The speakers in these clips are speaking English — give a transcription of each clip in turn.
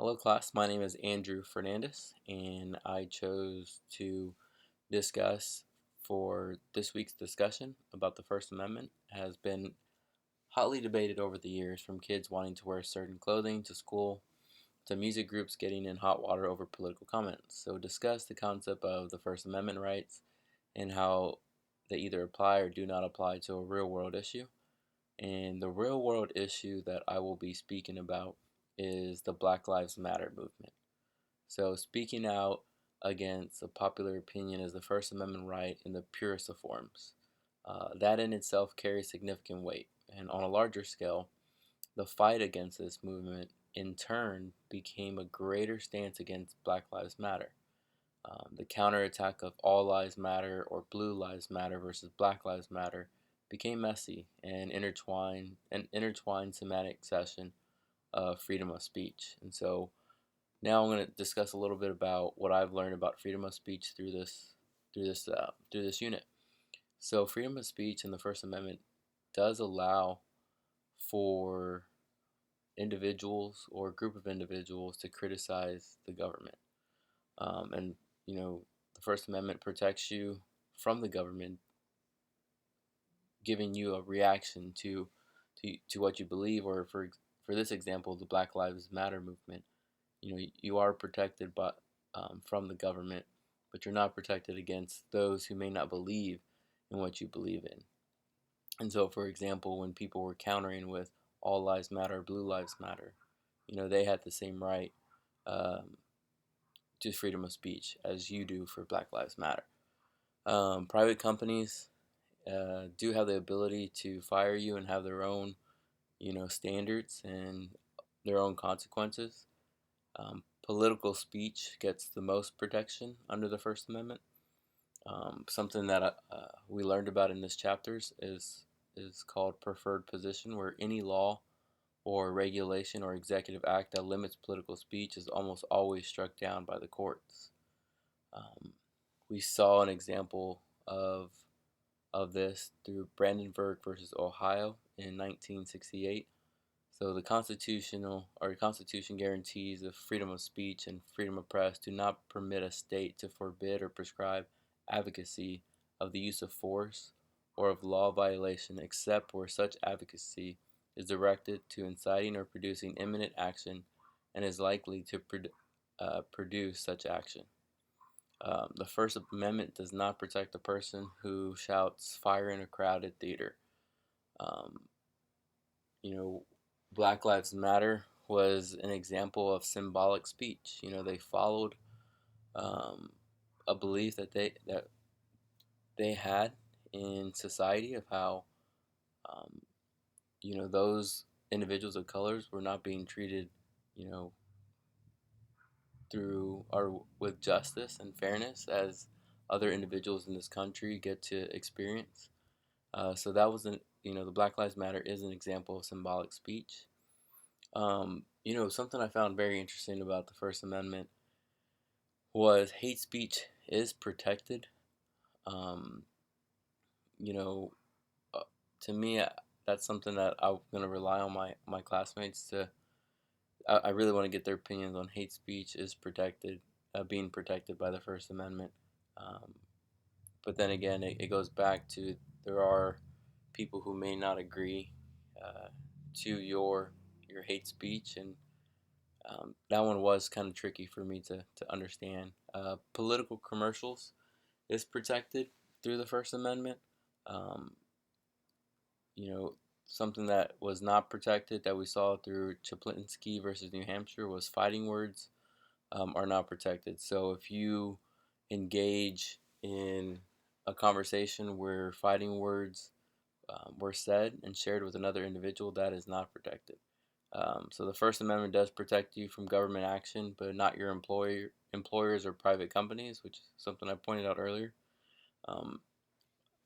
Hello, class. My name is Andrew Fernandez, and I chose to discuss for this week's discussion about the First Amendment. It has been hotly debated over the years, from kids wanting to wear certain clothing to school to music groups getting in hot water over political comments. So, discuss the concept of the First Amendment rights and how they either apply or do not apply to a real world issue. And the real world issue that I will be speaking about is the Black Lives Matter movement. So, speaking out against a popular opinion is the First Amendment right in the purest of forms. That in itself carries significant weight. And on a larger scale, the fight against this movement in turn became a greater stance against Black Lives Matter. The counterattack of All Lives Matter or Blue Lives Matter versus Black Lives Matter became messy and intertwined semantic session of freedom of speech. And so now I'm going to discuss a little bit about what I've learned about freedom of speech through this unit. So freedom of speech in the First Amendment does allow for individuals or a group of individuals to criticize the government. And the First Amendment protects you from the government, giving you a reaction to what you believe, or for this example, the Black Lives Matter movement. You are protected from the government, but you're not protected against those who may not believe in what you believe in. And so, for example, when people were countering with All Lives Matter, Blue Lives Matter, they had the same right um, to freedom of speech as you do for Black Lives Matter. Private companies do have the ability to fire you and have their own, standards and their own consequences. Political speech gets the most protection under the First Amendment. Something that we learned about in this chapters is called preferred position, where any law or regulation or executive act that limits political speech is almost always struck down by the courts. Um, we saw an example of this through Brandenburg versus Ohio in 1968. So the Constitution guarantees the freedom of speech and freedom of press do not permit a state to forbid or prescribe advocacy of the use of force or of law violation except where such advocacy is directed to inciting or producing imminent action and is likely to produce such action. The First Amendment does not protect a person who shouts fire in a crowded theater. Um, you know, Black Lives Matter was an example of symbolic speech. They followed um, a belief that they had in society of how um, those individuals of colors were not being treated, you know, through or with justice and fairness as other individuals in this country get to experience. So that was the Black Lives Matter is an example of symbolic speech. Something I found very interesting about the First Amendment was hate speech is protected. Um, you know, uh, to me, that's something that I'm going to rely on my classmates to. I really want to get their opinions on hate speech is protected, being protected by the First Amendment. Um, but then again, it goes back to there are people who may not agree uh, to your hate speech, and that one was kind of tricky for me to understand. Political commercials is protected through the First Amendment. Um, you know, Something that was not protected that we saw through Chaplinsky versus New Hampshire was fighting words are not protected. So if you engage in a conversation where fighting words were said and shared with another individual, that is not protected. So the First Amendment does protect you from government action, but not your employers or private companies, which is something I pointed out earlier. Um,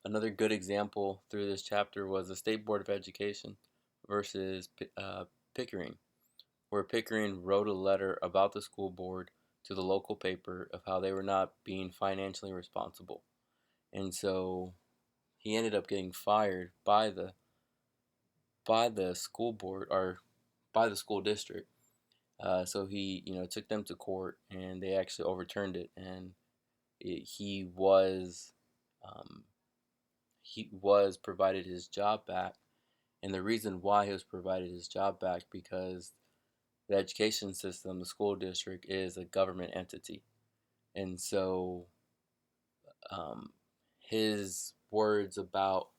Another good example through this chapter was the State Board of Education versus Pickering, where Pickering wrote a letter about the school board to the local paper of how they were not being financially responsible. And so he ended up getting fired by the school board or by the school district So he, took them to court, and they actually overturned it, and um, he was provided his job back. And the reason why he was provided his job back, because the education system, the school district, is a government entity, and so um, his words about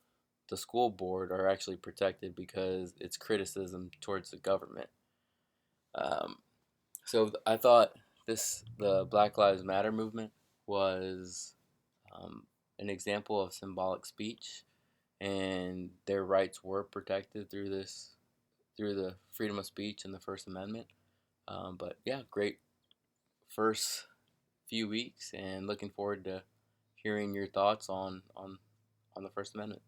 the school board are actually protected because it's criticism towards the government. Um, so I thought the Black Lives Matter movement was um, an example of symbolic speech, and their rights were protected through the freedom of speech and the First Amendment. But yeah, great first few weeks, and looking forward to hearing your thoughts on the First Amendment.